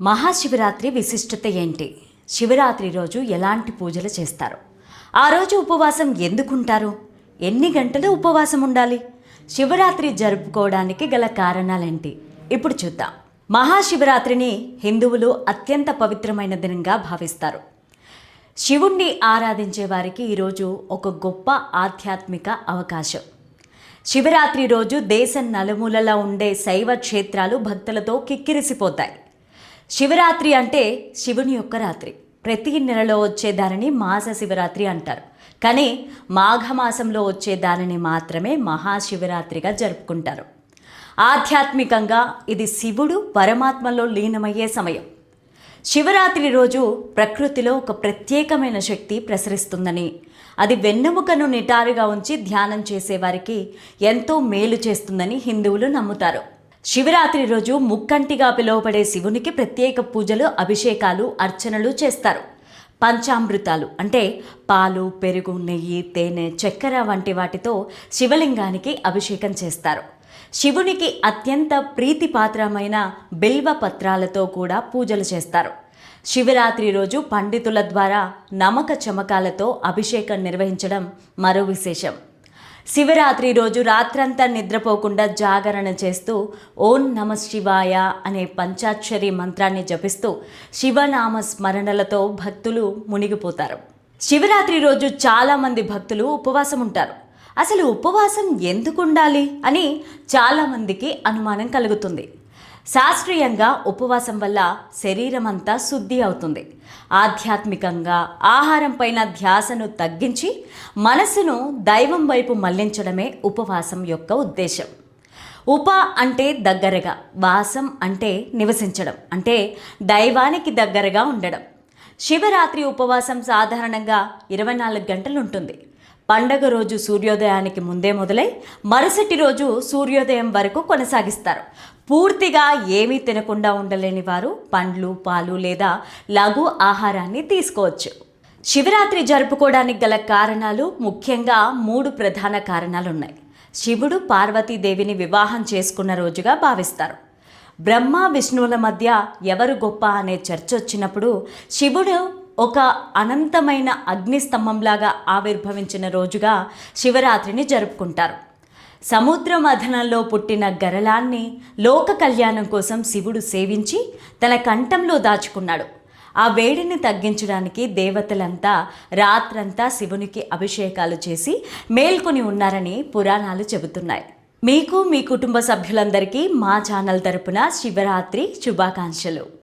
మహాశివరాత్రి విశిష్టత ఏంటి? శివరాత్రి రోజు ఎలాంటి పూజలు చేస్తారు? ఆ రోజు ఉపవాసం ఎందుకుంటారు? ఎన్ని గంటలు ఉపవాసం ఉండాలి? శివరాత్రి జరుపుకోవడానికి గల కారణాలేంటి? ఇప్పుడు చూద్దాం. మహాశివరాత్రిని హిందువులు అత్యంత పవిత్రమైన దినంగా భావిస్తారు. శివుణ్ణి ఆరాధించే వారికి ఈరోజు ఒక గొప్ప ఆధ్యాత్మిక అవకాశం. శివరాత్రి రోజు దేశం నలుమూలలా ఉండే శైవ క్షేత్రాలు భక్తులతో కిక్కిరిసిపోతాయి. శివరాత్రి అంటే శివుని యొక్క రాత్రి. ప్రతి నెలలో వచ్చే దానిని మాస శివరాత్రి అంటారు. కానీ మాఘమాసంలో వచ్చే దానిని మాత్రమే మహాశివరాత్రిగా జరుపుకుంటారు. ఆధ్యాత్మికంగా ఇది శివుడు పరమాత్మలో లీనమయ్యే సమయం. శివరాత్రి రోజు ప్రకృతిలో ఒక ప్రత్యేకమైన శక్తి ప్రసరిస్తుందని, అది వెన్నెముకను నిటారుగా ఉంచి ధ్యానం చేసేవారికి ఎంతో మేలు చేస్తుందని హిందువులు నమ్ముతారు. శివరాత్రి రోజు ముక్కంటిగా పిలువబడే శివునికి ప్రత్యేక పూజలు, అభిషేకాలు, అర్చనలు చేస్తారు. పంచామృతాలు అంటే పాలు, పెరుగు, నెయ్యి, తేనె, చక్కెర వంటి వాటితో శివలింగానికి అభిషేకం చేస్తారు. శివునికి అత్యంత ప్రీతిపాత్రమైన బిల్వ పత్రాలతో కూడా పూజలు చేస్తారు. శివరాత్రి రోజు పండితుల ద్వారా నమక చమకాలతో అభిషేకం నిర్వహించడం మరో విశేషం. శివరాత్రి రోజు రాత్రంతా నిద్రపోకుండా జాగరణ చేస్తూ ఓం నమ శివాయ అనే పంచాక్షరి మంత్రాన్ని జపిస్తూ శివనామ స్మరణలతో భక్తులు మునిగిపోతారు. శివరాత్రి రోజు చాలామంది భక్తులు ఉపవాసం ఉంటారు. అసలు ఉపవాసం ఎందుకు ఉండాలి అని చాలామందికి అనుమానం కలుగుతుంది. శాస్త్రీయంగా ఉపవాసం వల్ల శరీరం అంతా శుద్ధి అవుతుంది. ఆధ్యాత్మికంగా ఆహారం పైన ధ్యాసను తగ్గించి మనసును దైవం వైపు మళ్లించడమే ఉపవాసం యొక్క ఉద్దేశం. ఉప అంటే దగ్గరగా, వాసం అంటే నివసించడం, అంటే దైవానికి దగ్గరగా ఉండడం. శివరాత్రి ఉపవాసం సాధారణంగా 24 గంటలు ఉంటుంది. పండగ రోజు సూర్యోదయానికి ముందే మొదలై మరుసటి రోజు సూర్యోదయం వరకు కొనసాగిస్తారు. పూర్తిగా ఏమీ తినకుండా ఉండలేని వారు పండ్లు, పాలు లేదా లఘు ఆహారాన్ని తీసుకోవచ్చు. శివరాత్రి జరుపుకోవడానికి గల కారణాలు ముఖ్యంగా 3 ప్రధాన కారణాలు ఉన్నాయి. శివుడు పార్వతీదేవిని వివాహం చేసుకున్న రోజుగా భావిస్తారు. బ్రహ్మ విష్ణువుల మధ్య ఎవరు గొప్ప అనే చర్చ వచ్చినప్పుడు శివుడు ఒక అనంతమైన అగ్నిస్తంభంలాగా ఆవిర్భవించిన రోజుగా శివరాత్రిని జరుపుకుంటారు. సముద్ర మథనంలో పుట్టిన గరళాన్ని లోక కళ్యాణం కోసం శివుడు సేవించి తన కంఠంలో దాచుకున్నాడు. ఆ వేడిని తగ్గించడానికి దేవతలంతా రాత్రంతా శివునికి అభిషేకాలు చేసి మేల్కొని ఉన్నారని పురాణాలు చెబుతున్నాయి. మీకు, మీ కుటుంబ సభ్యులందరికీ మా ఛానల్ తరపున శివరాత్రి శుభాకాంక్షలు.